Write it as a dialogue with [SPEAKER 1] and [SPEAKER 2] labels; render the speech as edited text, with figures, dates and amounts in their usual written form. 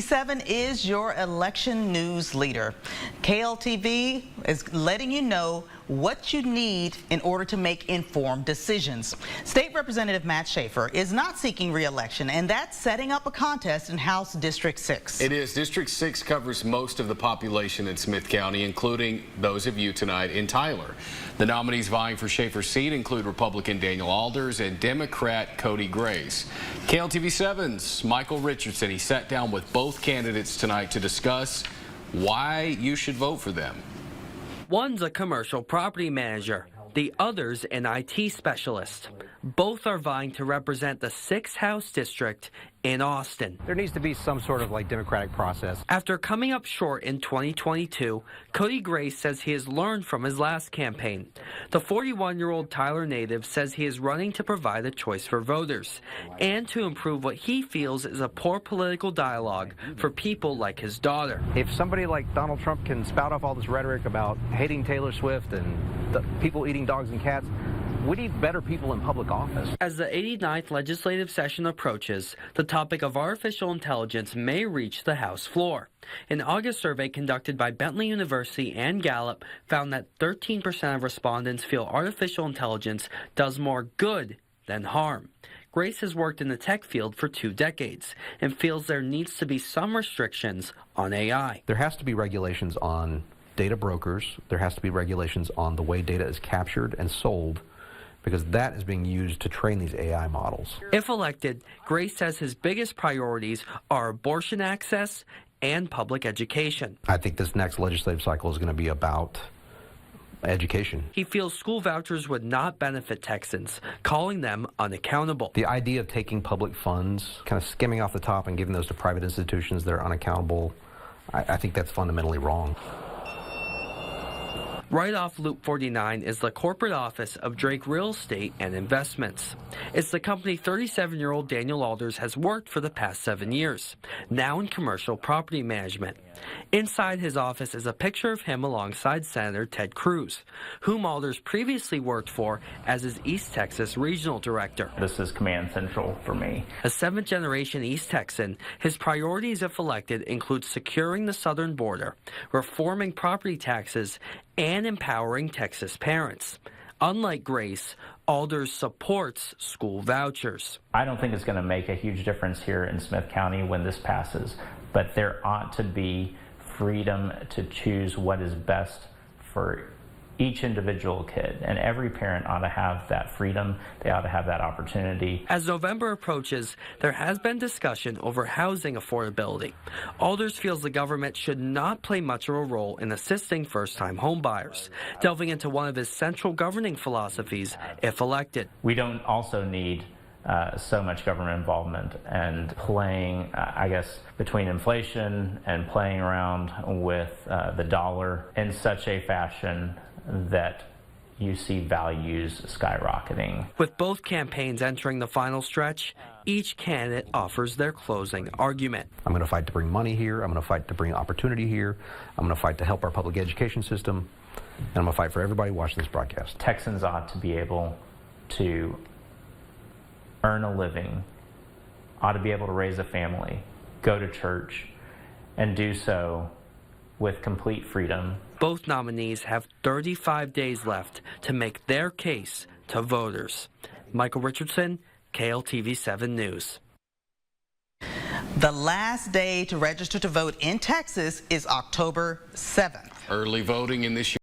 [SPEAKER 1] 7 is your election news leader. KLTV is letting you know what you need in order to make informed decisions. State Representative Matt Schaefer is not seeking re-election, and that's setting up a contest in House District 6.
[SPEAKER 2] It is. District 6 covers most of the population in Smith County, including those of you tonight in Tyler. The nominees vying for Schaefer's seat include Republican Daniel Alders and Democrat Cody Grace. KLTV 7's Michael Richardson, he sat down with both candidates tonight to discuss why you should vote for them.
[SPEAKER 3] One's a commercial property manager, the other's an IT specialist. Both are vying to represent the 6th House District in Austin.
[SPEAKER 4] There needs to be some sort of democratic process.
[SPEAKER 3] After coming up short in 2022, Cody Grace says he has learned from his last campaign. The 41-year-old Tyler native says he is running to provide a choice for voters and to improve what he feels is a poor political dialogue for people like his daughter.
[SPEAKER 4] If somebody like Donald Trump can spout off all this rhetoric about hating Taylor Swift and people eating dogs and cats, we need better people in public office.
[SPEAKER 3] As the 89th legislative session approaches, the topic of artificial intelligence may reach the House floor. An August survey conducted by Bentley University and Gallup found that 13% of respondents feel artificial intelligence does more good than harm. Grace has worked in the tech field for 2 decades and feels there needs to be some restrictions on AI.
[SPEAKER 4] There has to be regulations on data brokers. There has to be regulations on the way data is captured and sold, because that is being used to train these AI models.
[SPEAKER 3] If elected, Grace says his biggest priorities are abortion access and public education.
[SPEAKER 4] I think this next legislative cycle is going to be about education.
[SPEAKER 3] He feels school vouchers would not benefit Texans, calling them unaccountable.
[SPEAKER 4] The idea of taking public funds, kind of skimming off the top and giving those to private institutions that are unaccountable, I think that's fundamentally wrong.
[SPEAKER 3] Right off Loop 49 is the corporate office of Drake Real Estate and Investments. It's the company 37-year-old Daniel Alders has worked for the past 7 years, now in commercial property management. Inside his office is a picture of him alongside Senator Ted Cruz, whom Alders previously worked for as his East Texas regional director.
[SPEAKER 5] This is command central for me.
[SPEAKER 3] A 7th-generation East Texan, his priorities if elected include securing the southern border, reforming property taxes, and empowering Texas parents. Unlike Grace, Alders supports school vouchers.
[SPEAKER 5] I don't think it's going to make a huge difference here in Smith County when this passes, but there ought to be freedom to choose what is best for each individual kid, and every parent ought to have that freedom. They ought to have that opportunity.
[SPEAKER 3] As November approaches, there has been discussion over housing affordability. Alders feels the government should not play much of a role in assisting first-time homebuyers, delving into one of his central governing philosophies if elected.
[SPEAKER 5] We don't also need so much government involvement and playing, I guess, between inflation and playing around with the dollar in such a fashion that you see values skyrocketing.
[SPEAKER 3] With both campaigns entering the final stretch, each candidate offers their closing argument.
[SPEAKER 4] I'm going to fight to bring money here. I'm going to fight to bring opportunity here. I'm going to fight to help our public education system. And I'm going to fight for everybody watching this broadcast.
[SPEAKER 5] Texans ought to be able to earn a living, ought to be able to raise a family, go to church, and do so with complete freedom.
[SPEAKER 3] Both nominees have 35 days left to make their case to voters. Michael Richardson, KLTV 7 News.
[SPEAKER 1] The last day to register to vote in Texas is October 7th.
[SPEAKER 2] Early voting in this year.